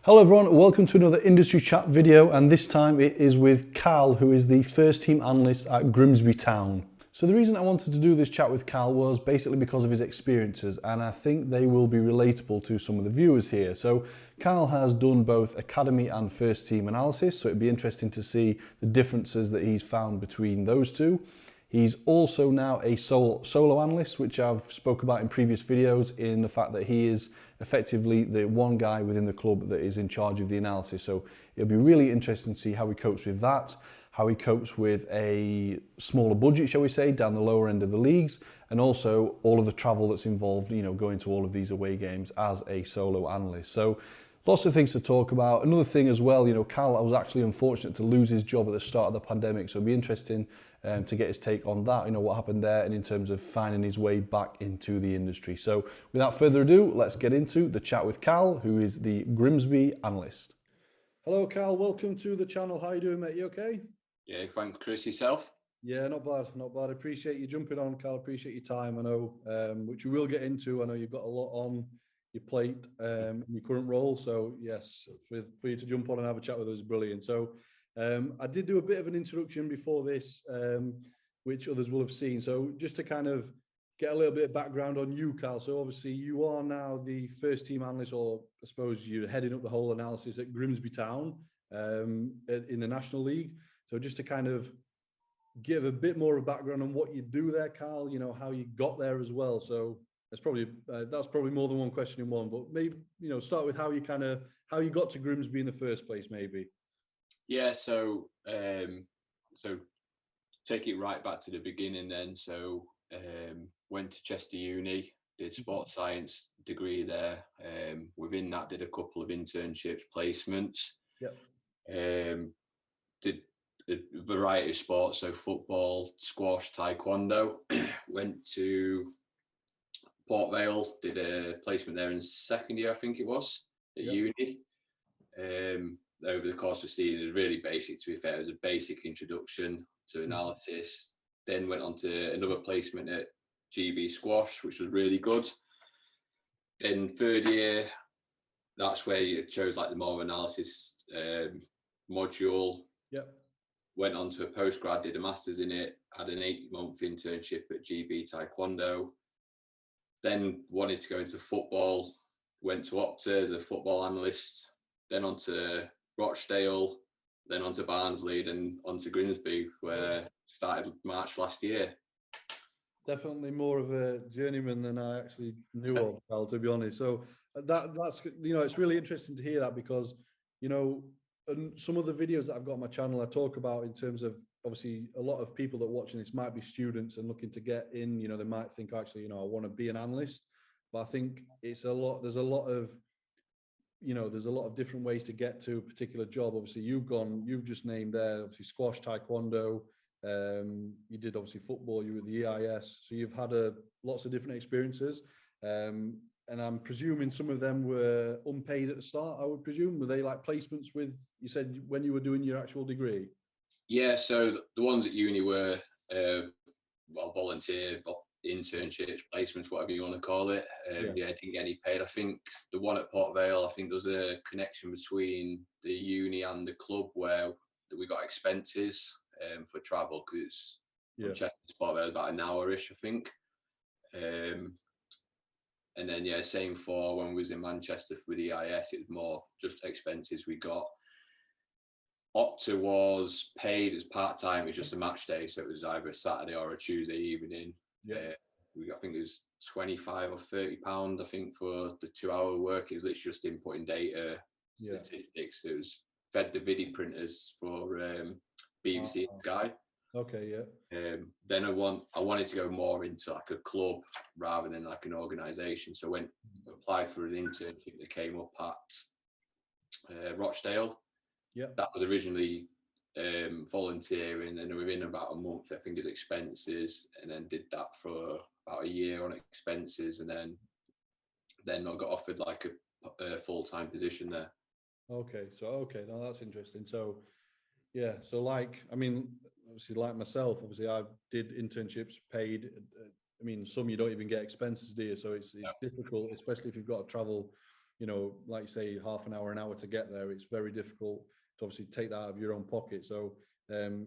Hello everyone, welcome to another industry chat video, and this time it is with Kal, who is the first team analyst at Grimsby Town. So the reason I wanted to do this chat with Kal was basically because of his experiences, and I think they will be relatable to some of the viewers here. So Kal has done both academy and first team analysis, so it'd be interesting to see the differences that he's found between those two. He's also now a solo analyst, which I've spoke about in previous videos, in the fact that he is effectively the one guy within the club that is in charge of the analysis. So it'll be really interesting to see how he copes with that, how he copes with a smaller budget, shall we say, down the lower end of the leagues, and also all of the travel that's involved, going to all of these away games as a solo analyst. So lots of things to talk about. Another thing as well, Kal, I was actually unfortunate to lose his job at the start of the pandemic, so it'll be interesting to get his take on that, what happened there, and in terms of finding his way back into the industry. So without further ado, let's get into the chat with Kal, who is the Grimsby analyst. Hello, Kal. Welcome to the channel. How are you doing, mate? You okay? Yeah, thanks, Chris. Yourself? Yeah, not bad, not bad. I appreciate you jumping on, Kal. Appreciate your time. I know, which we will get into. I know you've got a lot on your plate in your current role. So yes, for you to jump on and have a chat with us is brilliant. So I did do a bit of an introduction before this, which others will have seen. So just to kind of get a little bit of background on you, Kal. So obviously you are now the first team analyst, or I suppose you're heading up the whole analysis at Grimsby Town in the National League. So just to kind of give a bit more of a background on what you do there, Kal, how you got there as well. So that's probably more than one question in one, but maybe, start with how you got to Grimsby in the first place, maybe. Yeah, so take it right back to the beginning then. So went to Chester Uni, did sports science degree there. Within that, did a couple of internships, placements. Yep. Did a variety of sports, so football, squash, taekwondo. Went to Port Vale, did a placement there in second year, I think it was, at uni. Over the course of the season, it was really basic, to be fair. It was a basic introduction to analysis. Then went on to another placement at GB Squash, which was really good. Then third year, that's where you chose like the more analysis module. Yep. Went on to a postgrad, did a master's in it, had an 8-month internship at GB Taekwondo. Then wanted to go into football, went to Opta as a football analyst, then on to Rochdale, then on to Barnsley, and on to Grimsby, where started March last year. Definitely more of a journeyman than I actually knew of, Kal, to be honest. So that's it's really interesting to hear that, because and some of the videos that I've got on my channel, I talk about in terms of, obviously, a lot of people that are watching this might be students and looking to get in. They might think, actually, I want to be an analyst. But I think there's a lot of different ways to get to a particular job. Obviously, you've just named there, obviously, squash, taekwondo. You did obviously football, you were the EIS. So you've had lots of different experiences. And I'm presuming some of them were unpaid at the start, I would presume. Were they like placements with, you said, when you were doing your actual degree? Yeah, so the ones at uni were volunteer, internships, placements, whatever you want to call it. Didn't get any paid. I think the one at Port Vale, I think there was a connection between the uni and the club where we got expenses for travel, because from Chester to Port Vale about an hour-ish, I think. And then, same for when we was in Manchester with the EIS, it was more just expenses we got. Opta was paid as part-time. It was just a match day, so it was either a Saturday or a Tuesday evening. I think it was £25 or £30, I think, for the 2-hour work. It was literally just inputting data, statistics. It was fed the video printers for BBC and Sky. Okay, then I wanted to go more into like a club rather than like an organisation. So applied for an internship that came up at Rochdale. That was originally volunteering, and within about a month, I think, his expenses, and then did that for about a year on expenses, and then I got offered like a full-time position there. Okay, now that's interesting. So so obviously, like myself, obviously I did internships paid. Some you don't even get expenses, do you? So it's difficult, especially if you've got to travel like you say, half an hour to get there. It's very difficult to obviously take that out of your own pocket. So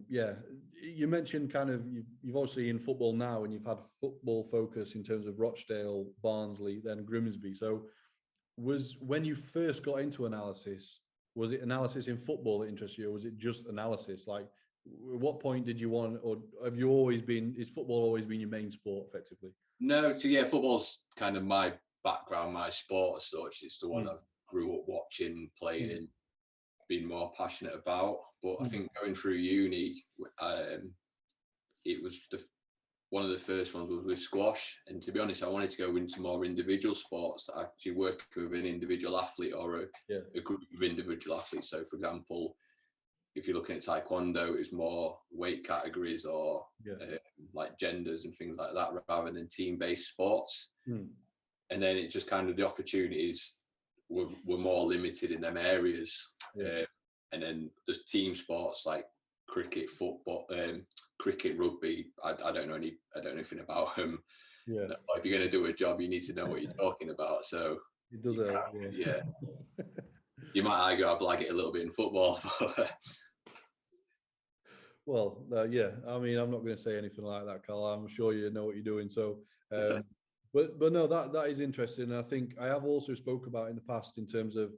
yeah, you mentioned kind of you've obviously in football now, and you've had football focus in terms of Rochdale, Barnsley, then Grimsby. So was when you first got into analysis, was it analysis in football that interests you, or was it just analysis? Like, at what point did you want, or have you always been? Is football always been your main sport, effectively? No, football's kind of my background, my sport as such. It's the one I grew up watching, playing, being more passionate about. But I think going through uni, it was one of the first ones was with squash. And to be honest, I wanted to go into more individual sports, actually work with an individual athlete or a group of individual athletes. So, for example, if you're looking at taekwondo, it's more weight categories or like genders and things like that, rather than team-based sports. And then it just kind of, the opportunities were more limited in them areas. And then there's team sports like cricket, football, cricket, rugby. I don't know anything about them. If you're going to do a job, you need to know what you're talking about. So it does. You might argue I blag it a little bit in football. Well, yeah. I mean, I'm not going to say anything like that, Carl. I'm sure you know what you're doing. So, but no, that is interesting. And I think I have also spoke about in the past in terms of,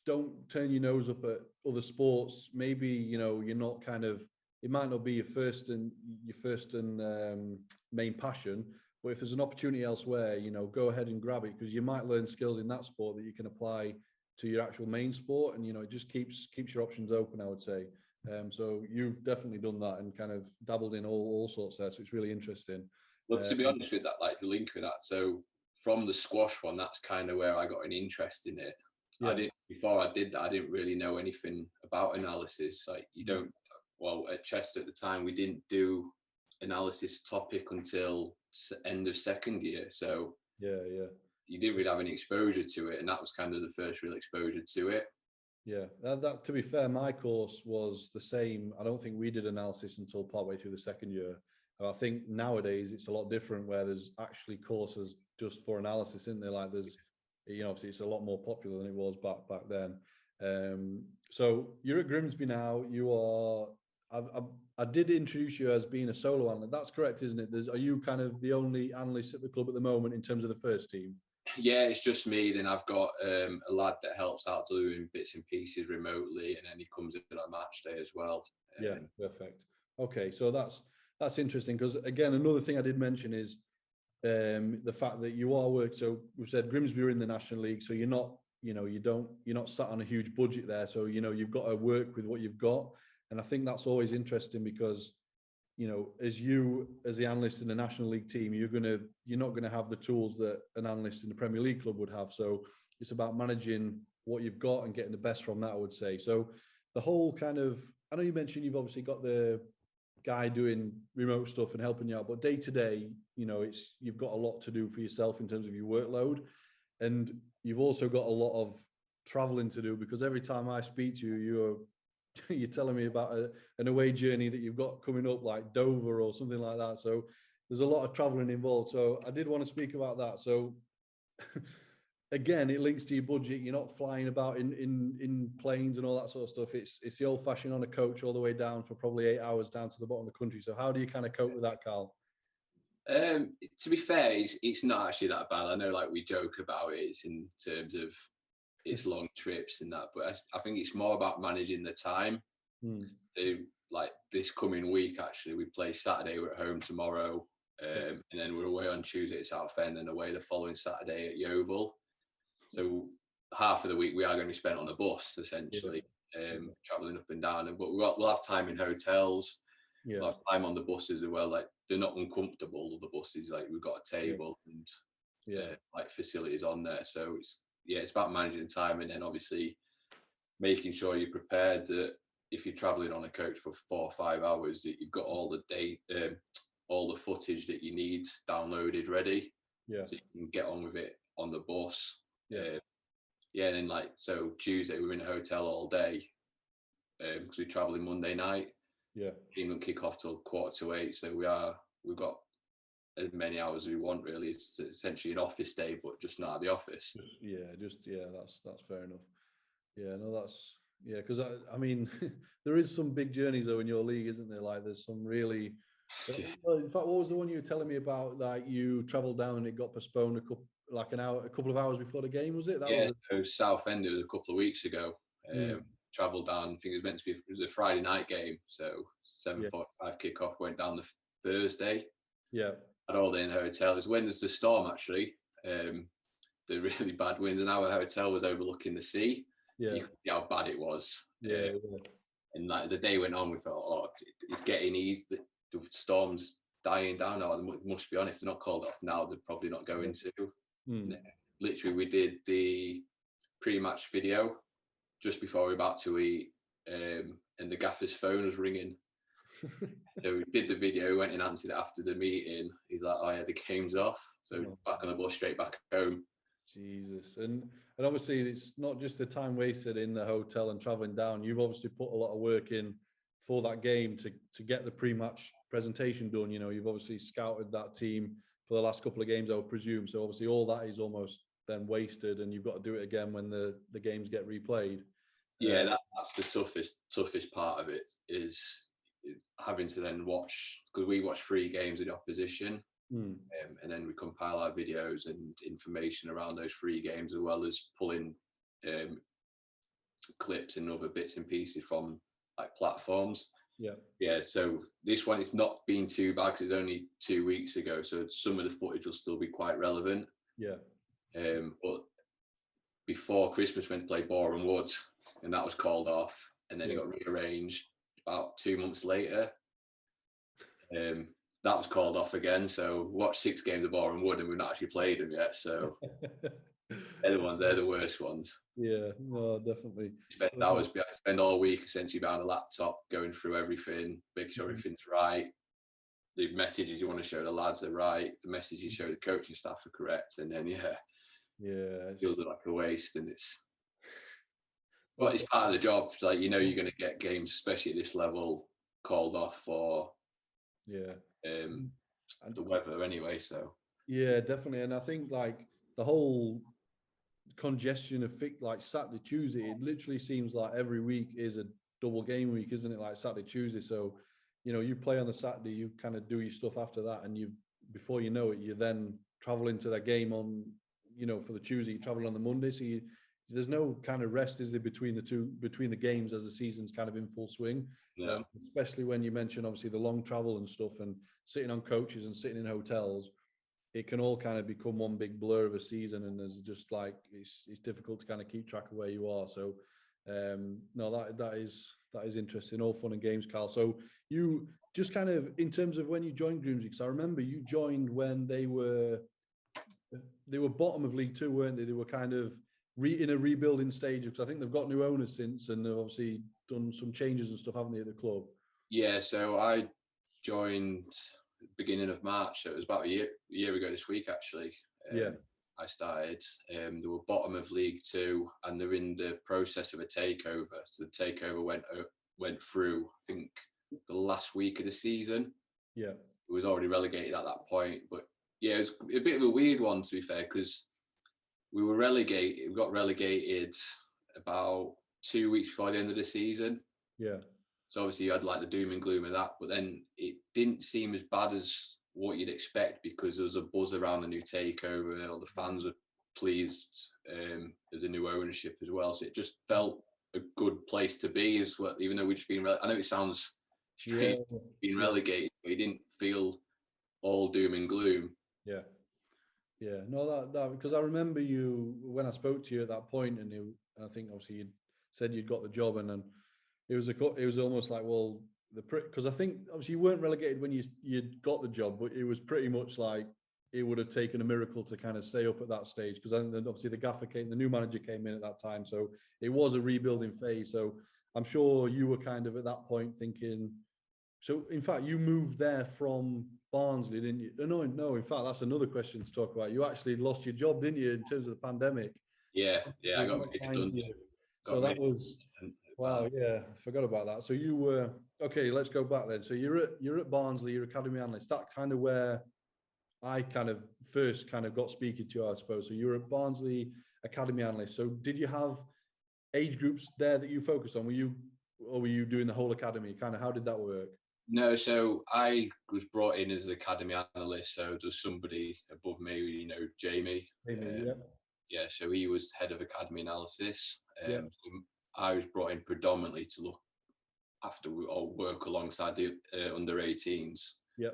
don't turn your nose up at other sports. Maybe, you're not kind of, it might not be your first and main passion, but if there's an opportunity elsewhere, go ahead and grab it, because you might learn skills in that sport that you can apply to your actual main sport, and it just keeps your options open, I would say. So you've definitely done that and kind of dabbled in all sorts there. So it's really interesting. Well, to be honest with that, like the link with that. So from the squash one, that's kind of where I got an interest in it. Before I did that, I didn't really know anything about analysis. Like at Chester at the time, we didn't do analysis topic until end of second year. So you didn't really have any exposure to it, and that was kind of the first real exposure to it. Yeah, that to be fair, my course was the same. I don't think we did analysis until partway through the second year. And I think nowadays it's a lot different, where there's actually courses just for analysis, isn't there? Like there's, obviously it's a lot more popular than it was back then. So you're at Grimsby now. You are. I did introduce you as being a solo analyst. That's correct, isn't it? Are you kind of the only analyst at the club at the moment in terms of the first team? Yeah, it's just me. Then I've got a lad that helps out doing bits and pieces remotely, and then he comes in on match day as well. Yeah, perfect. Okay, so that's interesting, because again, another thing I did mention is the fact that you are working. So we've said Grimsby are in the National League, so you're not, you're not sat on a huge budget there. So you've got to work with what you've got, and I think that's always interesting, because as the analyst in the National League team, you're not gonna have the tools that an analyst in the Premier League club would have. So it's about managing what you've got and getting the best from that, I would say. So the whole kind of, I know you mentioned you've obviously got the guy doing remote stuff and helping you out, but day to day, you've got a lot to do for yourself in terms of your workload, and you've also got a lot of traveling to do, because every time I speak to you, you're telling me about an away journey that you've got coming up, like Dover or something like that. So there's a lot of traveling involved. So I did want to speak about that. So again, it links to your budget. You're not flying about in planes and all that sort of stuff. It's the old fashioned on a coach all the way down for probably 8 hours down to the bottom of the country. So how do you kind of cope with that, Carl? To be fair, it's not actually that bad. I know, like, we joke about it in terms of it's long trips and that, but I think it's more about managing the time. Like this coming week, actually, we play Saturday. We're at home tomorrow, and then we're away on Tuesday at Southend, and away the following Saturday at Yeovil. So half of the week we are going to be spent on a bus, essentially, travelling up and down. But we'll have time in hotels. We'll have time on the buses as well. Like, they're not uncomfortable, the buses. Like, we've got a table and like facilities on there. So it's about managing time, and then obviously making sure you're prepared that if you're traveling on a coach for 4 or 5 hours, that you've got all the footage that you need downloaded ready, so you can get on with it on the bus. And then, like, so Tuesday we're in a hotel all day, because we're traveling Monday night. Game won't kick off till 7:45, so we've got as many hours as we want. Really, it's essentially an office day, but just not at the office. That's fair enough. Yeah, no, that's because I mean, there is some big journeys though in your league, isn't there? Like, there's some really. Yeah. Well, in fact, what was the one you were telling me about? Like, you travelled down and it got postponed a couple of hours before the game, was it? So Southend, it was a couple of weeks ago. Travelled down. I think it was meant to be the Friday night game, so 7:45 kickoff. Went down the Thursday. Yeah. Had all day in the hotel. It was when there's the storm actually. The really bad winds, and our hotel was overlooking the sea. Yeah. You could see how bad it was. Yeah. And like, as the day went on, we thought, oh, it's getting easy. The storm's dying down now. They must be on. If they're not called off now, they're probably not going to. Literally, we did the pre-match video just before we were about to eat, and the gaffer's phone was ringing. So we did the video, went and answered it after the meeting. He's like, oh yeah, the game's off. So back on the bus, straight back home. Jesus. And obviously it's not just the time wasted in the hotel and traveling down. You've obviously put a lot of work in for that game to get the pre-match presentation done. You know, you've obviously scouted that team for the last couple of games, I would presume. So obviously all that is almost then wasted, and you've got to do it again when the games get replayed. Yeah, that's the toughest part of it, is having to then watch, because we watch 3 games in opposition. And then we compile our videos and information around those 3 games, as well as pulling clips and other bits and pieces from like platforms. So this one, it's not been too bad because it's only 2 weeks ago, so some of the footage will still be quite relevant. But before Christmas, went to play Boreham Wood, and that was called off, and then it got rearranged about 2 months later. That was called off again. So watched 6 games of Boreham Wood, and we've not actually played them yet. So they're the worst ones. Yeah, no, definitely. I spend all week essentially behind a laptop, going through everything, making sure everything's right. The messages you want to show the lads are right. The messages you show the coaching staff are correct. And then it feels like a waste, and but it's part of the job. Like, you know, you're going to get games, especially at this level, called off for the weather anyway. So yeah, definitely. And I think like the whole congestion of like Saturday, Tuesday, it literally seems like every week is a double game week, isn't it? Like Saturday, Tuesday. So, you know, you play on the Saturday, you kind of do your stuff after that, and before you know it, you then travel into that game on, you know, for the Tuesday, you travel on the Monday. So there's no kind of rest, is there, between the games as the season's kind of in full swing. Especially when you mention obviously the long travel and stuff, and sitting on coaches and sitting in hotels, it can all kind of become one big blur of a season, and there's just like it's difficult to kind of keep track of where you are. So no, that is interesting, all fun and games, Carl. So you just kind of, in terms of when you joined Grimsby, because I remember you joined when they were bottom of League Two, weren't they? They were kind of in a rebuilding stage, because I think they've got new owners since, and they've obviously done some changes and stuff, haven't they, at the club? Yeah, so I joined beginning of March, so it was about a year ago this week actually. I started. They were bottom of League Two, and they're in the process of a takeover. So the takeover went through, I think, the last week of the season. It was already relegated at that point, but it was a bit of a weird one, to be fair, because we got relegated about 2 weeks before the end of the season. So obviously you had like the doom and gloom of that, but then it didn't seem as bad as what you'd expect, because there was a buzz around the new takeover, and all the fans were pleased. There's a new ownership as well, so it just felt a good place to be as well. Even though we'd just been, I know it sounds strange being relegated, but it didn't feel all doom and gloom. No, that because I remember you when I spoke to you at that point, and I think obviously you said you'd got the job, and then it was almost like, well, because I think obviously you weren't relegated when you'd got the job, but it was pretty much like it would have taken a miracle to kind of stay up at that stage, because then obviously the new manager came in at that time, so it was a rebuilding phase. So I'm sure you were kind of at that point thinking. So in fact, you moved there from Barnsley, didn't you? No. In fact, that's another question to talk about. You actually lost your job, didn't you, in terms of the pandemic? I got redundant. So that was wow. I forgot about that. So you were okay. Let's go back then. So you're at Barnsley, you're academy analyst. That kind of where I kind of first kind of got speaking to you, I suppose. So you were at Barnsley Academy Analyst. So did you have age groups there that you focused on? Were you doing the whole academy? Kind of how did that work? No, so I was brought in as an academy analyst. So there's somebody above me, you know, Jamie. Maybe, yeah. Yeah, so he was head of academy analysis. Yeah. I was brought in predominantly to look after or work alongside the under 18s. Yeah.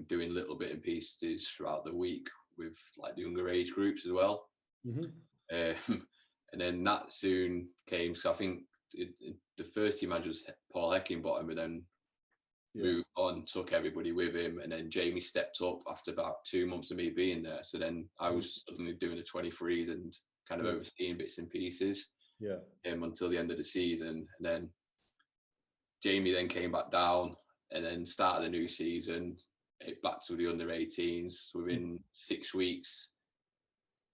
Doing little bit and pieces throughout the week with like the younger age groups as well. Mm-hmm. And then that soon came. So I think the first team manager was Paul Heckingbottom, and then moved on, took everybody with him, and then Jamie stepped up after about 2 months of me being there. So then I was suddenly doing the 23s and kind of overseeing bits and pieces. Yeah. Until the end of the season, and then Jamie then came back down, and then started the new season back to the under 18s. Within 6 weeks,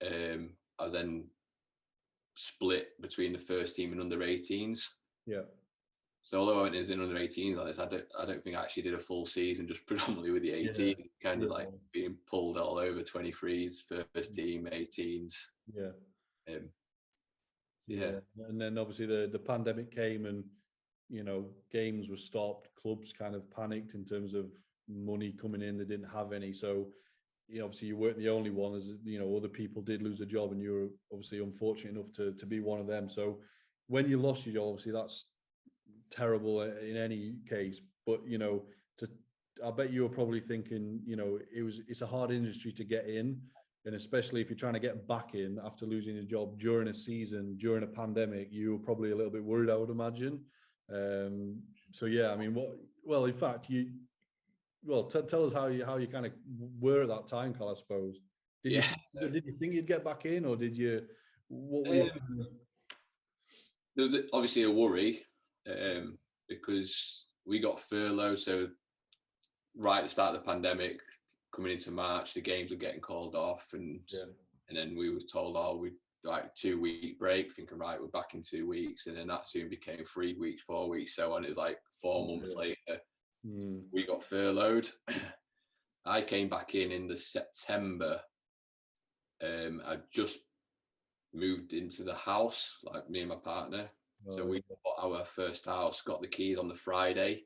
I was then split between the first team and under 18s. Yeah. So although I went as an under 18s on this, I don't think I actually did a full season, just predominantly with the 18, kind of like being pulled all over 23s, first team, 18s. Yeah. Yeah. And then obviously the pandemic came, and you know, games were stopped, clubs kind of panicked in terms of money coming in, they didn't have any. So you know, obviously you weren't the only one, as you know, other people did lose a job, and you were obviously unfortunate enough to be one of them. So when you lost your job, obviously that's terrible in any case, but you know, I bet you were probably thinking, you know, it's a hard industry to get in, and especially if you're trying to get back in after losing your job during a season, during a pandemic, you were probably a little bit worried, I would imagine. So yeah, I mean, in fact, tell us how you kind of were at that time, Kal, I suppose. Did you think you'd get back in, or did you? What were you? There was obviously a worry because we got furloughed. So right at the start of the pandemic, coming into March, the games were getting called off, and then we were told, we'd like 2 week break, thinking, right, we're back in 2 weeks, and then that soon became 3 weeks, 4 weeks, so on. It was like 4 months later, we got furloughed. I came back in the September. I just moved into the house, like me and my partner. So we bought our first house, got the keys on the Friday.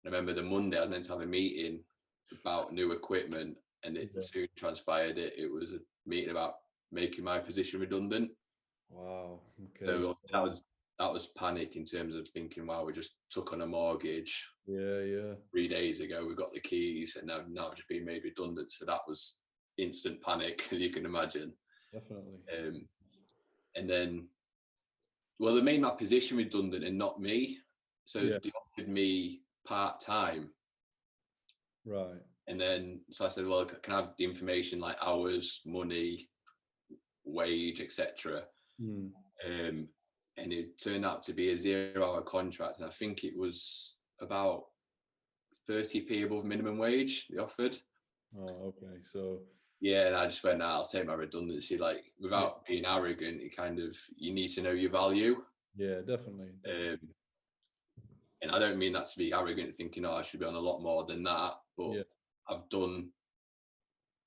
I remember the Monday I was meant to have a meeting about new equipment, and it soon transpired it was a meeting about making my position redundant. Wow. Okay. So that was panic in terms of thinking, wow, we just took on a mortgage. Yeah. 3 days ago we got the keys, and now just being made redundant. So that was instant panic, as you can imagine. Definitely. And then, well, they made my position redundant and not me. So they offered me part-time. Right. And then, so I said, well, can I have the information like hours, money, wage, etc. And it turned out to be a 0-hour contract. And I think it was about 30p above minimum wage they offered. Oh, okay. So yeah, and I just went, I'll take my redundancy, like without being arrogant. It kind of, you need to know your value. Yeah, definitely. And I don't mean that to be arrogant, thinking, I should be on a lot more than that. But I've done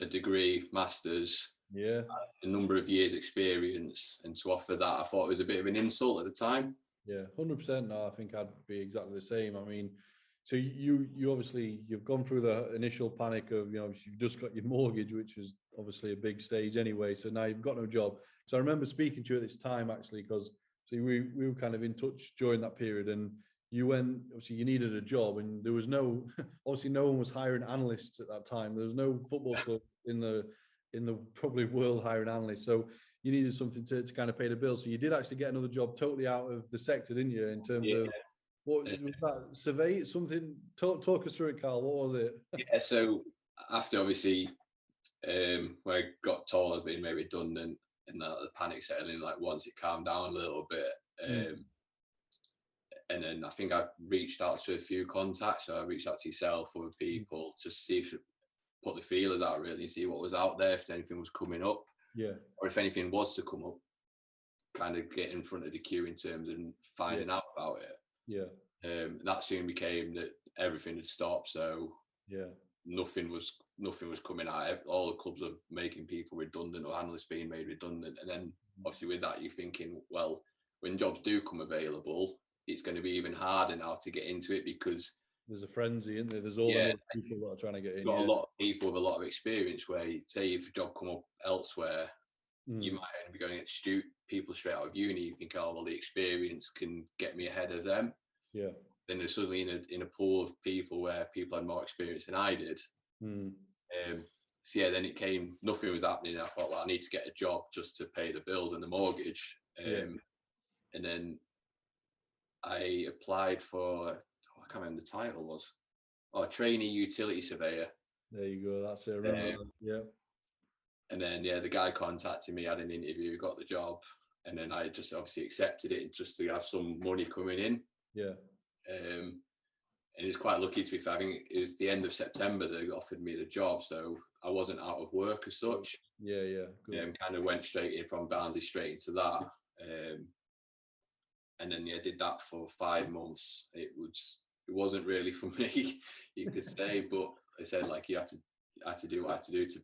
a degree, master's, a number of years experience, and to offer that, I thought it was a bit of an insult at the time. Yeah, 100%. No, I think I'd be exactly the same. I mean, so you obviously, you've gone through the initial panic of, you know, you've just got your mortgage, which is obviously a big stage anyway. So now you've got no job. So I remember speaking to you at this time, actually, because we were kind of in touch during that period, and you went, obviously you needed a job, and there was obviously no one was hiring analysts at that time. There was no football club in the probably world hiring analysts. So you needed something to kind of pay the bill. So you did actually get another job totally out of the sector, didn't you? In terms of what was that, survey? Something? Talk us through it, Kal. What was it? Yeah. So after obviously, when I got told I was being made redundant, and the panic settling, like once it calmed down a little bit, and then I think I reached out to a few contacts. So I reached out to yourself, other people, just to see if put the feelers out really, and see what was out there, if anything was coming up, or if anything was to come up, kind of get in front of the queue in terms of finding out about it. That soon became that everything had stopped, so nothing was nothing was coming out. All the clubs are making people redundant, or analysts being made redundant. And then obviously with that, you're thinking, well, when jobs do come available, it's going to be even harder now to get into it, because there's a frenzy, isn't there? There's all the people that are trying to get in. Got a lot of people with a lot of experience where, say, if a job come up elsewhere, you might only be going at people straight out of uni. You think, oh, well, the experience can get me ahead of them. Yeah. Then they're suddenly in a pool of people where people had more experience than I did. So yeah, then it came, nothing was happening. I thought, well, I need to get a job just to pay the bills and the mortgage. And then I applied for, I can't remember the title was, trainee utility surveyor. There you go. That's it. I remember that. Yeah. And then, the guy contacted me, had an interview, got the job. And then I just obviously accepted it just to have some money coming in. Yeah. And it's quite lucky, to be fair. I think it was the end of September they offered me the job, so I wasn't out of work as such. Yeah. Good. Kind of went straight in from Barnsley straight into that. And then did that for 5 months. It wasn't really for me, you could say, but I said, like, you had to do what I had to do to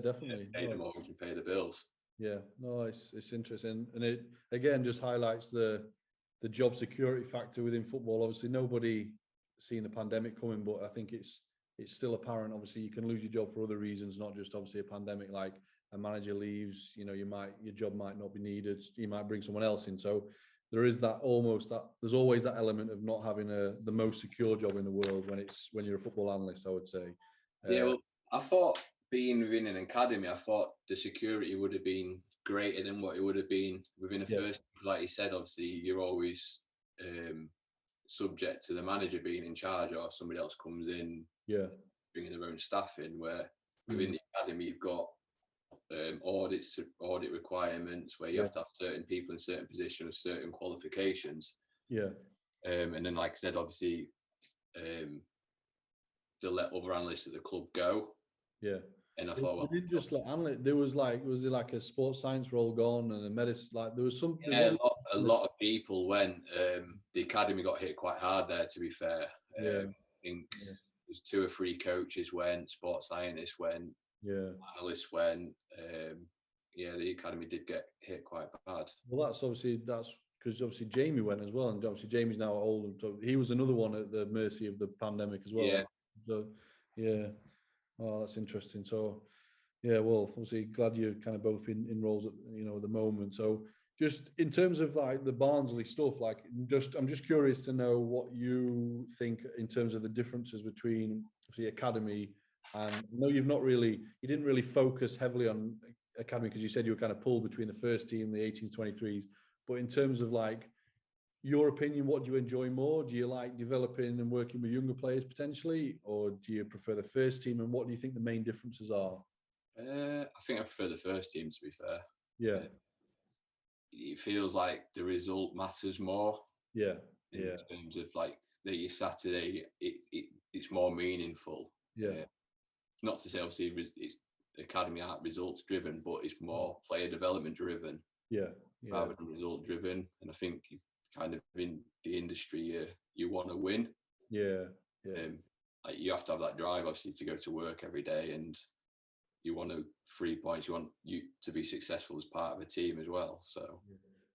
definitely pay the mortgage and pay the bills. Yeah, no, it's interesting, and it again just highlights the job security factor within football. Obviously, nobody seen the pandemic coming, but I think it's still apparent. Obviously, you can lose your job for other reasons, not just obviously a pandemic. Like a manager leaves, your job might not be needed. You might bring someone else in. So there is there's always that element of not having the most secure job in the world when you're a football analyst, I would say. Well, I thought being within an academy, I thought the security would have been greater than what it would have been within a first. Like you said, obviously you're always subject to the manager being in charge, or somebody else comes in, bringing their own staff in. Where within the academy, you've got audit requirements where you have to have certain people in certain positions, certain qualifications. And then, like I said, obviously, they let other analysts at the club go. And I thought, well, didn't just like analyst. There was it like a sports science role gone and a medicine? Like there was something. Yeah, a lot of people went. The academy got hit quite hard there, to be fair. I think there's 2 or 3 coaches went, sports scientists went, analysts went. The academy did get hit quite bad. Well, that's because obviously Jamie went as well, and obviously Jamie's now old, and so he was another one at the mercy of the pandemic as well. So oh, that's interesting. So well, obviously glad you're kind of both in roles at the moment. So just in terms of like the Barnsley stuff, like I'm just curious to know what you think in terms of the differences between the academy and I know you didn't really focus heavily on academy because you said you were kind of pulled between the first team, the 18-23s. But in terms of like your opinion, what do you enjoy more? Do you like developing and working with younger players potentially, or do you prefer the first team? And what do you think the main differences are? I think I prefer the first team, to be fair. It feels like the result matters more. In terms of like your Saturday, it's more meaningful. Not to say obviously it's academy aren't results driven, but it's more player development driven. Rather than result driven. And I think kind of in the industry, you want to win. Like you have to have that drive, obviously, to go to work every day, and you want 3 points. You want you to be successful as part of a team as well. So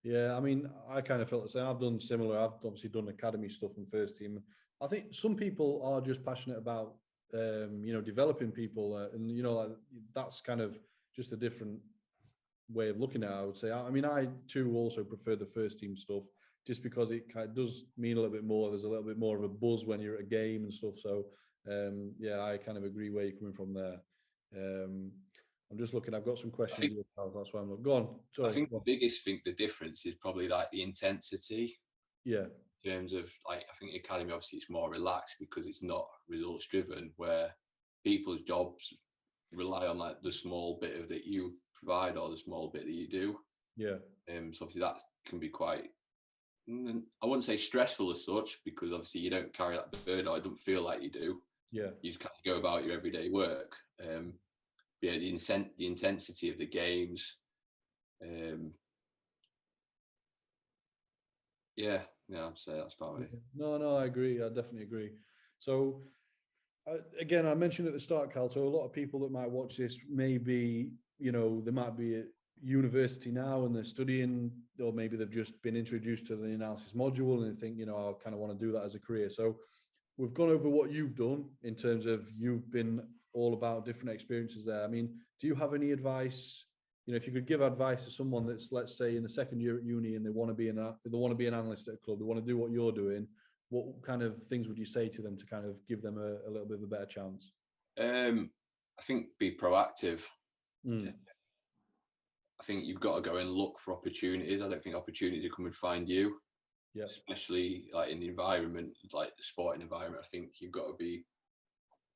I mean, I kind of felt the same. I've done similar. I've obviously done academy stuff and first team. I think some people are just passionate about developing people, and like that's kind of just a different way of looking at it, I would say. I mean, I too also prefer the first team stuff just because it kind of does mean a little bit more. There's a little bit more of a buzz when you're at a game and stuff. So I kind of agree where you're coming from there. I'm just looking. I've got some questions. That's why I'm looking. Go on. Sorry, I think the difference is probably like the intensity. In terms of like, I think academy obviously it's more relaxed because it's not results driven, where people's jobs rely on like the small bit of that you provide or the small bit that you do. So obviously that can be quite, I wouldn't say stressful as such, because obviously you don't carry that burden, or it doesn't feel like you do. You just kind of go about your everyday work. The intensity of the games. I'd say that's about it. No, I agree. I definitely agree. So Again, I mentioned at the start, Cal, so a lot of people that might watch this maybe, they might be at university now and they're studying, or maybe they've just been introduced to the analysis module and they think, I kind of want to do that as a career. So we've gone over what you've done in terms of you've been all about different experiences there. I mean, do you have any advice? If you could give advice to someone that's, let's say, in the second year at uni and they want to be an analyst at a club, they want to do what you're doing, what kind of things would you say to them to kind of give them a little bit of a better chance? I think be proactive. Mm. I think you've got to go and look for opportunities. I don't think opportunities will come and find you. Yeah. Especially like in the environment, like the sporting environment. I think you've got to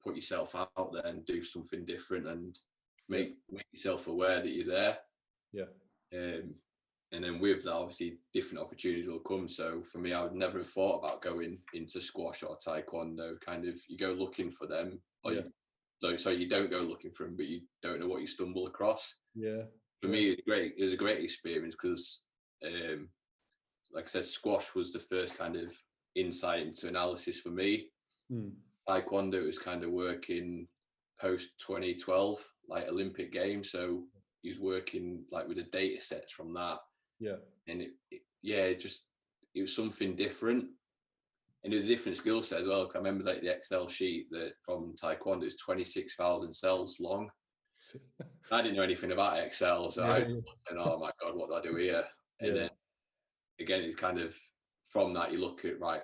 put yourself out there and do something different and make yourself aware that you're there. Yeah. And then with that, obviously, different opportunities will come. So for me, I would never have thought about going into squash or taekwondo. Kind of, you go looking for them, or you don't go looking for them, but you don't know what you stumble across. Yeah. For me, it was a great experience because, like I said, squash was the first kind of insight into analysis for me. Taekwondo was kind of working post 2012, like Olympic Games. So he was working like with the data sets from that. Yeah. And it was something different. And it was a different skill set as well. Because I remember like the Excel sheet that from Taekwondo is 26,000 cells long. I didn't know anything about Excel. So I was saying, oh my God, what do I do here? And then again, it's kind of from that, you look at, right,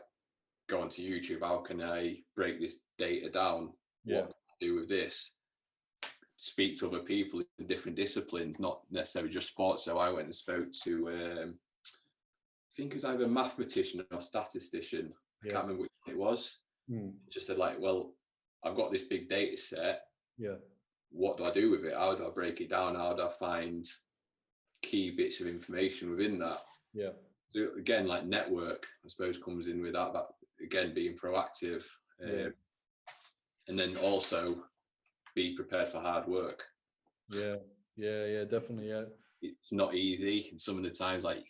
go onto YouTube. How can I break this data down? What can I do with this? Speak to other people in different disciplines, not necessarily just sports. So I went and spoke to, I think it was either a mathematician or statistician. I can't remember which one it was. Just said like, well, I've got this big data set. Yeah. What do I do with it? How do I break it down? How do I find key bits of information within that? Yeah. So again, like network, I suppose, comes in with that again, being proactive. And then also be prepared for hard work. Yeah, definitely. Yeah, it's not easy, and some of the times, like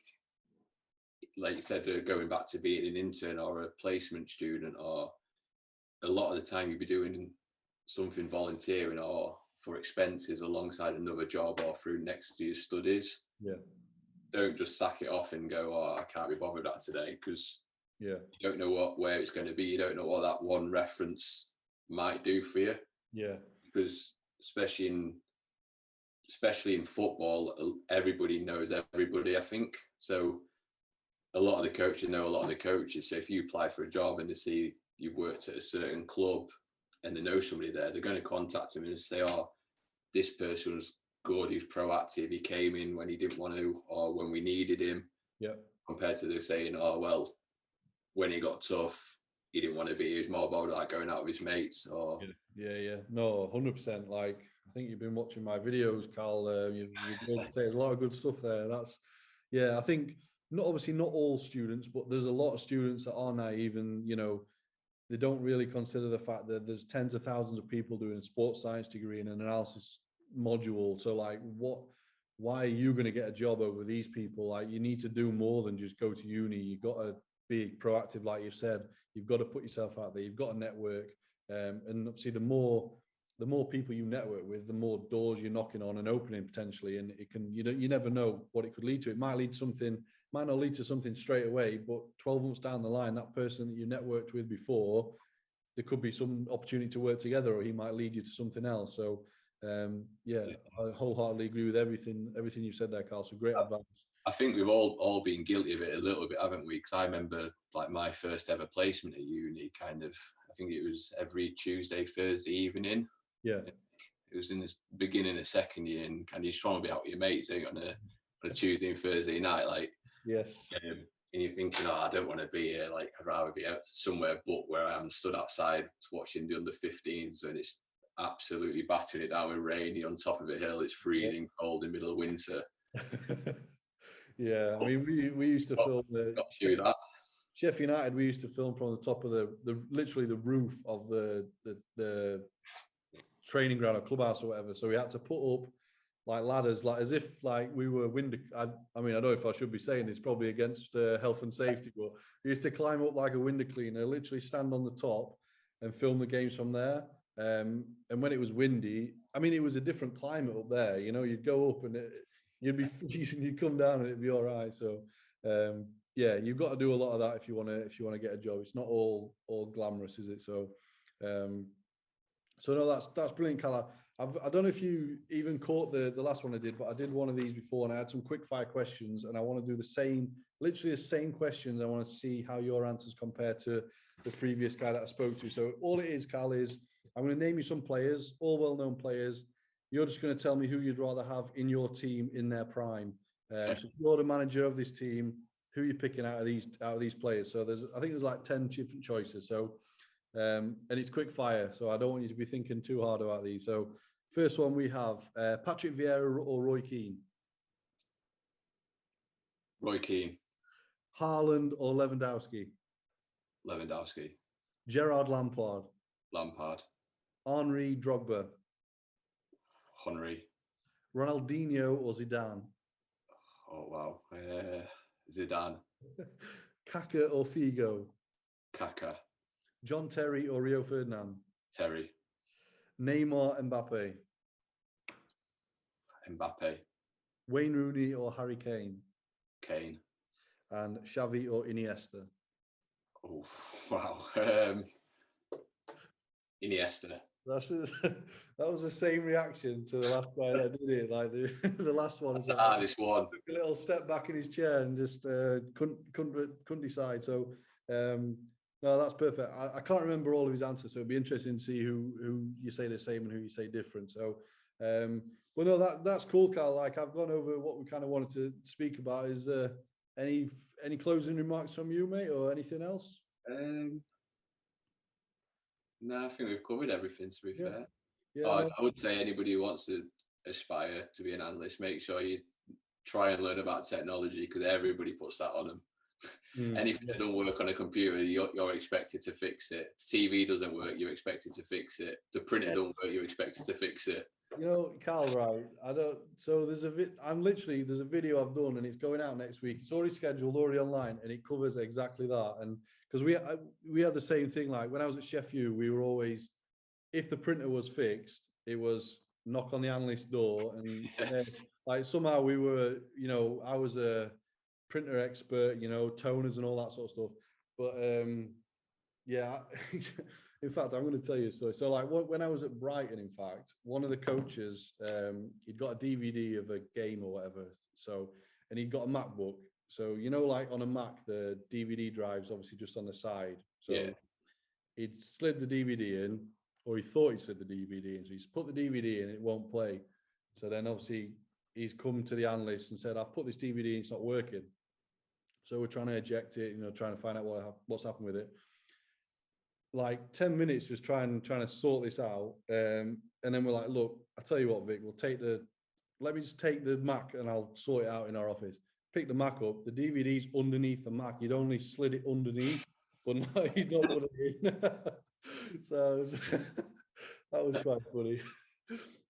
you said, going back to being an intern or a placement student, or a lot of the time you'd be doing something volunteering or for expenses alongside another job or through next to your studies. Don't just sack it off and go, oh, I can't be bothered that today, because you don't know where it's going to be. You don't know what that one reference might do for you. Because especially in football, everybody knows everybody, I think. So a lot of the coaches know a lot of the coaches. So if you apply for a job and they see you've worked at a certain club and they know somebody there, they're going to contact him and say, oh, this person was good, he's proactive, he came in when he didn't want to or when we needed him. Compared to them saying, oh, well, when he got tough, he didn't want to be, he was more about like going out with his mates. Or no, 100%. Like, I think you've been watching my videos, Carl. You've say a lot of good stuff there. I think not all students, but there's a lot of students that are naive and they don't really consider the fact that there's tens of thousands of people doing a sports science degree and an analysis module. So like, why are you going to get a job over these people? Like, you need to do more than just go to uni. You've got to be proactive, like you said. You've got to put yourself out there. You've got to network, and obviously the more people you network with, the more doors you're knocking on and opening potentially. And it can, you never know what it could lead to. It might not lead to something straight away, but 12 months down the line, that person that you networked with before, there could be some opportunity to work together, or he might lead you to something else. So I wholeheartedly agree with everything you've said there, Carl. So great advice. I think we've all been guilty of it a little bit, haven't we? Because I remember like my first ever placement at uni, kind of, I think it was every Tuesday, Thursday evening. It was in the beginning of second year, and kind of just trying to be out with your mates on a Tuesday and Thursday night, like. And you're thinking, oh, I don't want to be here. Like, I'd rather be out somewhere but where I am stood outside watching the under 15s, and it's absolutely battering it down with rainy on top of a hill. It's freezing cold in the middle of winter. I mean, we used to film Sheffield United. We used to film from the top of the literally the roof of the training ground or clubhouse or whatever. So we had to put up like ladders, like as if like we were I mean, I don't know if I should be saying this, probably against health and safety, but we used to climb up like a window cleaner, literally stand on the top and film the games from there. And when it was windy, I mean, it was a different climate up there. You know, you'd go up and you'd be freezing, you'd come down and it'd be all right. So yeah, you've got to do a lot of that if you want to get a job. It's not all glamorous, is it? So so no, that's brilliant, Kal. I don't know if you even caught the last one I did, but I did one of these before, and I had some quick fire questions, and I want to do the same, literally the same questions. I want to see how your answers compare to the previous guy that I spoke to. So all it is, Kal, is I'm going to name you some players, all well-known players. You're just going to tell me who you'd rather have in your team in their prime. So if you're the manager of this team, who you're picking out of these players. So I think there's like 10 different choices. So and it's quick fire, so I don't want you to be thinking too hard about these. So first one we have Patrick Vieira or Roy Keane? Roy Keane. Haaland or Lewandowski? Lewandowski. Gerard Lampard? Lampard. Henry Drogba? Henry. Ronaldinho or Zidane? Oh wow, Zidane. Kaka or Figo? Kaka. John Terry or Rio Ferdinand? Terry. Neymar, Mbappe? Mbappe. Wayne Rooney or Harry Kane? Kane. And Xavi or Iniesta? Oh wow. Iniesta. That was the same reaction to the last guy that did it. Like the last one. The hardest one. Took a little step back in his chair and just couldn't decide. So no, that's perfect. I can't remember all of his answers, so it'd be interesting to see who you say the same and who you say different. So, well, no, that's cool, Kal. Like I've gone over what we kind of wanted to speak about. Is any closing remarks from you, mate, or anything else? No, I think we've covered everything. To be fair, yeah. I would say anybody who wants to aspire to be an analyst, make sure you try and learn about technology, because everybody puts that on them. Anything that doesn't work on a computer, you're expected to fix it. TV doesn't work, you're expected to fix it. The printer doesn't work, you're expected to fix it. You know, Kal, right? So there's a video I've done, and it's going out next week. It's already scheduled, already online, and it covers exactly that. And because we had the same thing. Like when I was at Sheffield, we were always, if the printer was fixed, it was knock on the analyst door, and like somehow we were, you know, I was a printer expert, you know, toners and all that sort of stuff. But yeah, in fact, I'm going to tell you a story. So like when I was at Brighton, in fact, one of the coaches, he'd got a DVD of a game or whatever. So, and he'd got a MacBook. So, you know, like on a Mac, the DVD drive's obviously just on the side. So he'd slid the DVD in, or he thought he slid the DVD in. So he's put the DVD in, it won't play. So then obviously he's come to the analyst and said, I've put this DVD in, it's not working. So we're trying to eject it, you know, trying to find out what's happened with it. Like 10 minutes just trying to sort this out. And then we're like, look, I tell you what, Vic, let me just take the Mac and I'll sort it out in our office. Pick the Mac up, the DVD's underneath the Mac. You'd only slid it underneath, but no, you don't put it in. So that was quite funny.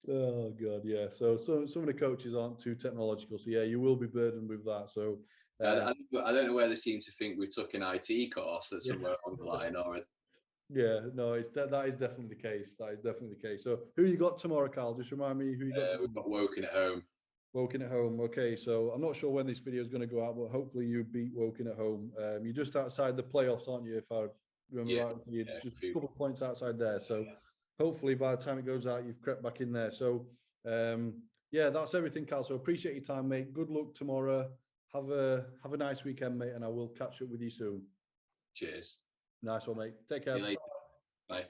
Oh God, yeah. So some of the coaches aren't too technological. So yeah, you will be burdened with that. So I don't know where they seem to think we took an IT course at somewhere along the line, or yeah, no, that is definitely the case. That is definitely the case. So who you got tomorrow, Kal? Just remind me who you got. We've got Woking at home. Woking at home. Okay, so I'm not sure when this video is going to go out, but hopefully you beat Woking at home. You're just outside the playoffs, aren't you? If I remember right, you're just a couple of points outside there. So hopefully by the time it goes out, you've crept back in there. So yeah, that's everything, Kal. So appreciate your time, mate. Good luck tomorrow. Have a nice weekend, mate, and I will catch up with you soon. Cheers. Nice one, mate. Take care. See you later. Bye.